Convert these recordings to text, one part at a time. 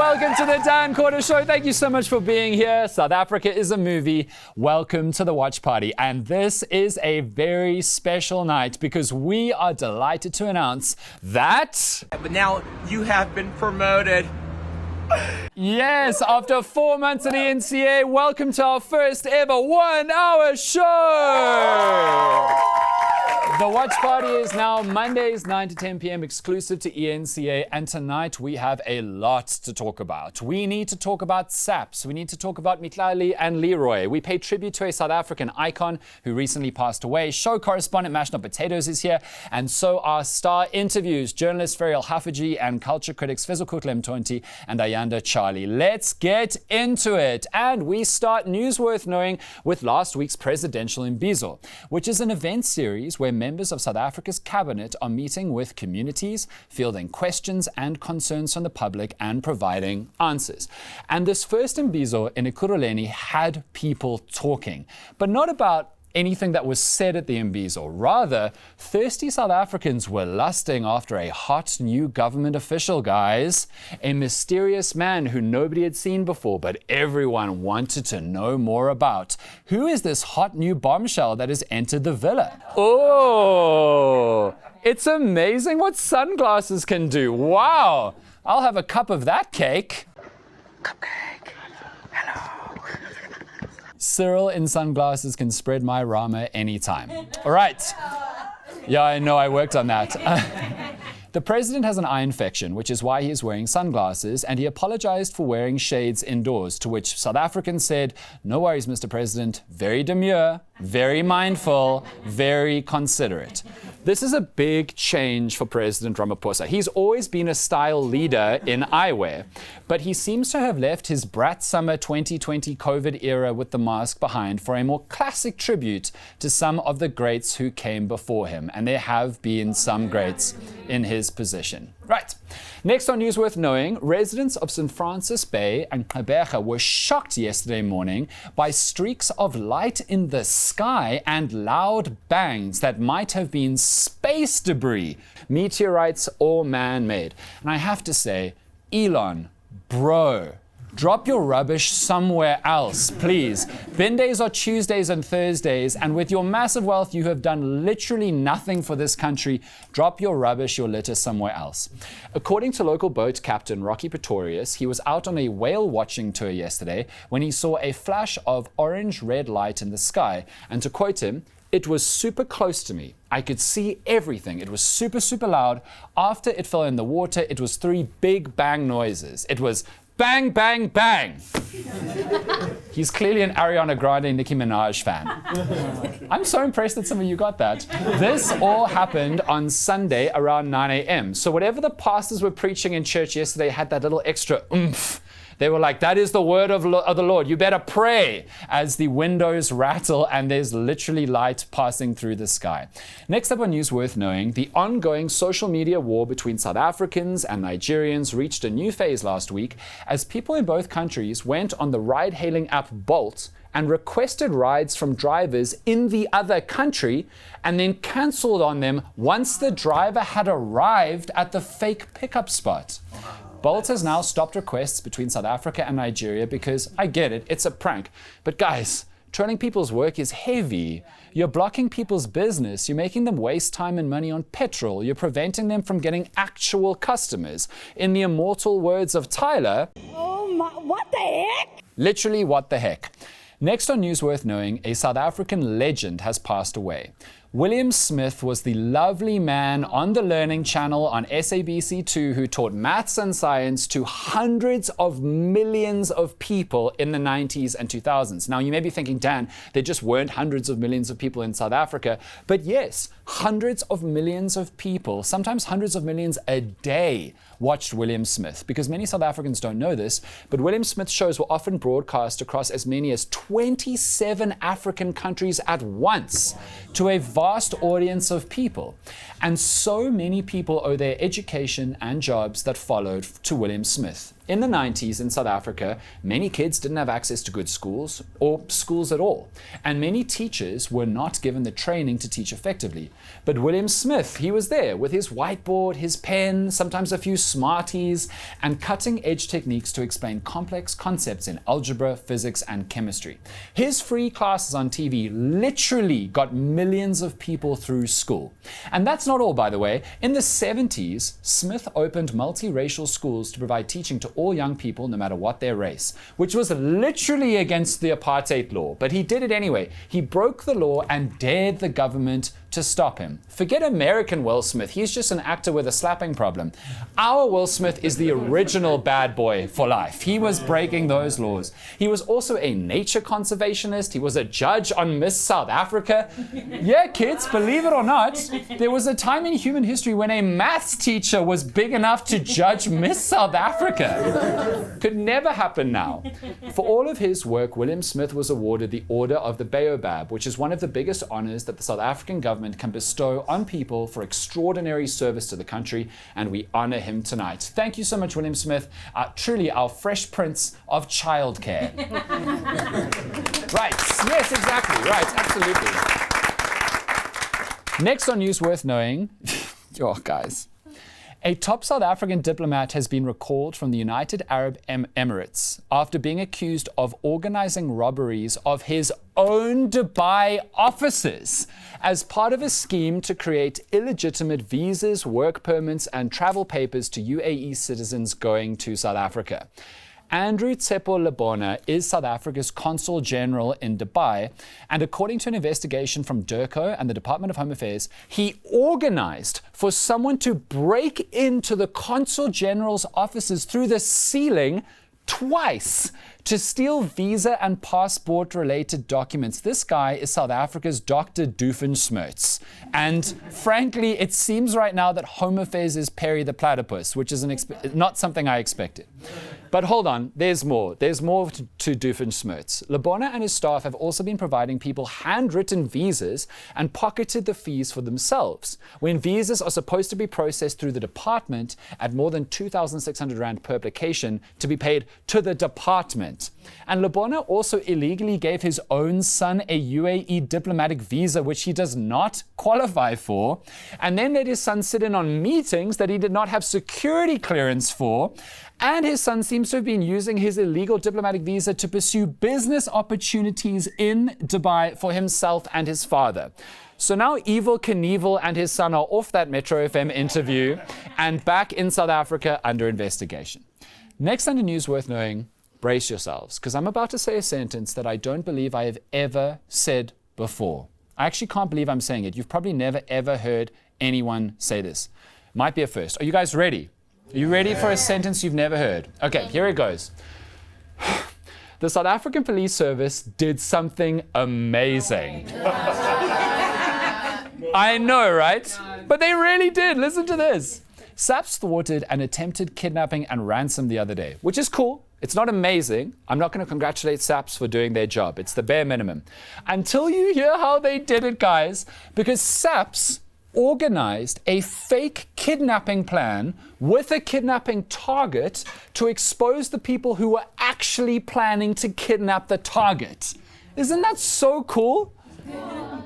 welcome to the Dan Corder Show. Thank you so much for being here. South Africa is a movie. Welcome to the watch party. And this is a very special night because we are delighted to announce that... But now you have been promoted. Yes, after 4 months at eNCA, welcome to our first ever 1 hour show. The watch party is now Mondays 9 to 10 p.m. exclusive to eNCA, and tonight we have a lot to talk about. We need to talk about SAPS. We need to talk about Mitlali and Leroy. We pay tribute to a South African icon who recently passed away. Show correspondent Mashed Potatoes is here, and so are star interviews, journalist Ferial Hafaji and culture critics Fezokutla Mtonti and Ayanda Charlie. Let's get into it. And we start News Worth Knowing with last week's presidential imbizo, which is an event series where members of South Africa's cabinet are meeting with communities, fielding questions and concerns from the public and providing answers. And this first imbizo in Ekurhuleni had people talking, but not about anything that was said at the imbizo. Rather, thirsty South Africans were lusting after a hot new government official, guys. A mysterious man who nobody had seen before, but everyone wanted to know more about. Who is this hot new bombshell that has entered the villa? Oh, it's amazing what sunglasses can do. Wow, I'll have a cup of that cake. Cupcake. Hello. Cyril in sunglasses can spread my Rama anytime. All right. Yeah, I know, I worked on that. The president has an eye infection, which is why he is wearing sunglasses, and he apologized for wearing shades indoors, to which South Africans said, "No worries, Mr. President, very demure, very mindful, very considerate." This is a big change for President Ramaphosa. He's always been a style leader in eyewear, but he seems to have left his brat summer 2020 COVID era with the mask behind for a more classic tribute to some of the greats who came before him, and there have been some greats in his position. Right. Next on News Worth Knowing, residents of St. Francis Bay and Gqeberha were shocked yesterday morning by streaks of light in the sky and loud bangs that might have been space debris, meteorites or man-made. And I have to say, Elon, bro, drop your rubbish somewhere else, please. Bin days are Tuesdays and Thursdays, and with your massive wealth, you have done literally nothing for this country. Drop your rubbish, your litter somewhere else. According to local boat captain Rocky Pretorius, he was out on a whale watching tour yesterday when he saw a flash of orange-red light in the sky. And to quote him, "It was super close to me. I could see everything. It was super, super loud. After it fell in the water, it was 3 big bang noises. It was bang, bang, bang." He's clearly an Ariana Grande, Nicki Minaj fan. I'm so impressed that some of you got that. This all happened on Sunday around 9 a.m. So whatever the pastors were preaching in church yesterday had that little extra oomph. They were like, that is the word of the Lord. You better pray, as the windows rattle and there's literally light passing through the sky. Next up on News Worth Knowing, the ongoing social media war between South Africans and Nigerians reached a new phase last week as people in both countries went on the ride-hailing app Bolt and requested rides from drivers in the other country and then cancelled on them once the driver had arrived at the fake pickup spot. Bolt has now stopped requests between South Africa and Nigeria because, I get it, it's a prank. But guys, trolling people's work is heavy. You're blocking people's business. You're making them waste time and money on petrol. You're preventing them from getting actual customers. In the immortal words of Tyler, oh my, what the heck? Literally, what the heck? Next on News Worth Knowing, a South African legend has passed away. William Smith was the lovely man on the Learning Channel on SABC2 who taught maths and science to hundreds of millions of people in the 90s and 2000s. Now, you may be thinking, Dan, there just weren't hundreds of millions of people in South Africa. But yes, hundreds of millions of people, sometimes hundreds of millions a day, watched William Smith. Because many South Africans don't know this, but William Smith shows were often broadcast across as many as 27 African countries at once to a vast vast audience of people. And so many people owe their education and jobs that followed to William Smith. In the 90s in South Africa, many kids didn't have access to good schools or schools at all. And many teachers were not given the training to teach effectively. But William Smith, he was there with his whiteboard, his pen, sometimes a few Smarties, and cutting-edge techniques to explain complex concepts in algebra, physics, and chemistry. His free classes on TV literally got millions of people through school. And that's not all, by the way. In the 70s, Smith opened multiracial schools to provide teaching to all young people, no matter what their race, which was literally against the apartheid law. But he did it anyway. He broke the law and dared the government to stop him. Forget American Will Smith. He's just an actor with a slapping problem. Our Will Smith is the original bad boy for life. He was breaking those laws. He was also a nature conservationist. He was a judge on Miss South Africa. Yeah, kids, believe it or not, there was a time in human history when a maths teacher was big enough to judge Miss South Africa. Could never happen now. For all of his work, William Smith was awarded the Order of the Baobab, which is one of the biggest honors that the South African government can bestow on people for extraordinary service to the country, and we honor him tonight. Thank you so much, William Smith. Truly our fresh prince of childcare. Right, yes, exactly, right, absolutely. Next on News Worth Knowing, oh, guys. A top South African diplomat has been recalled from the United Arab Emirates after being accused of organizing robberies of his own Dubai offices as part of a scheme to create illegitimate visas, work permits, and travel papers to UAE citizens going to South Africa. Andrew Tsepo Lebona is South Africa's Consul General in Dubai, and according to an investigation from DIRCO and the Department of Home Affairs, he organized for someone to break into the Consul General's offices through the ceiling twice to steal visa and passport-related documents. This guy is South Africa's Dr. Doofenshmirtz. And frankly, it seems right now that Home Affairs is Perry the Platypus, which is not something I expected. But hold on, there's more. There's more to Doofenshmirtz. Lebona and his staff have also been providing people handwritten visas and pocketed the fees for themselves, when visas are supposed to be processed through the department at more than 2,600 Rand per application to be paid to the department. And Lebona also illegally gave his own son a UAE diplomatic visa, which he does not qualify for, and then let his son sit in on meetings that he did not have security clearance for. And his son seems to have been using his illegal diplomatic visa to pursue business opportunities in Dubai for himself and his father. So now Evel Knievel and his son are off that Metro FM interview and back in South Africa under investigation. Next under News Worth Knowing, brace yourselves, because I'm about to say a sentence that I don't believe I have ever said before. I actually can't believe I'm saying it. You've probably never ever heard anyone say this. Might be a first. Are you guys ready? Are you ready for a sentence you've never heard? Okay, here it goes. The South African Police Service did something amazing. I know, right? But they really did. Listen to this. SAPS thwarted an attempted kidnapping and ransom the other day, which is cool. It's not amazing. I'm not going to congratulate SAPS for doing their job. It's the bare minimum. Until you hear how they did it, guys, because SAPS organized a fake kidnapping plan with a kidnapping target to expose the people who were actually planning to kidnap the target. Isn't that so cool?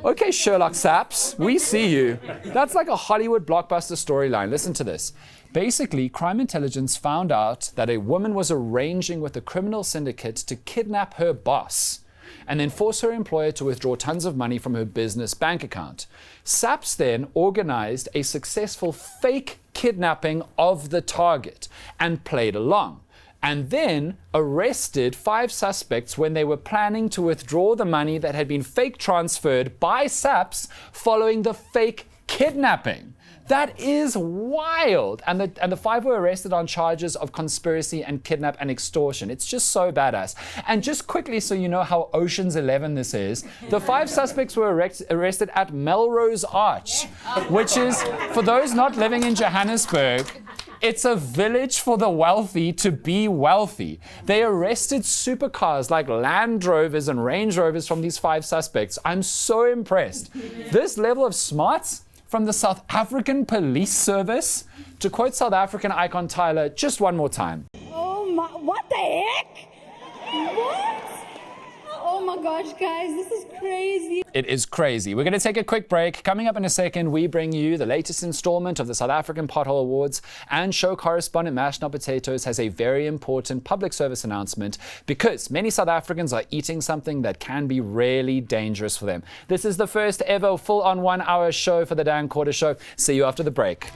Okay, Sherlock SAPS, we see you. That's like a Hollywood blockbuster storyline. Listen to this. Basically, crime intelligence found out that a woman was arranging with a criminal syndicate to kidnap her boss and then force her employer to withdraw tons of money from her business bank account. SAPS then organized a successful fake kidnapping of the target and played along, and then arrested 5 suspects when they were planning to withdraw the money that had been fake transferred by SAPS following the fake kidnapping. That is wild. And the 5 were arrested on charges of conspiracy and kidnap and extortion. It's just so badass. And just quickly, so you know how Ocean's 11 this is, the 5 suspects were arrested at Melrose Arch, which is, for those not living in Johannesburg, It's a village for the wealthy to be wealthy. They arrested supercars like Land Rovers and Range Rovers from these 5 suspects. I'm so impressed. This level of smarts from the South African Police Service. To quote South African icon Tyler just one more time. Oh my, what the heck? What? Oh my gosh, guys, this is crazy. It is crazy. We're going to take a quick break. Coming up in a second, we bring you the latest installment of the South African Pothole Awards, and show correspondent Mashed Up Potatoes has a very important public service announcement because many South Africans are eating something that can be really dangerous for them. This is the first ever full-on 1-hour show for the Dan Quarter Show. See you after the break.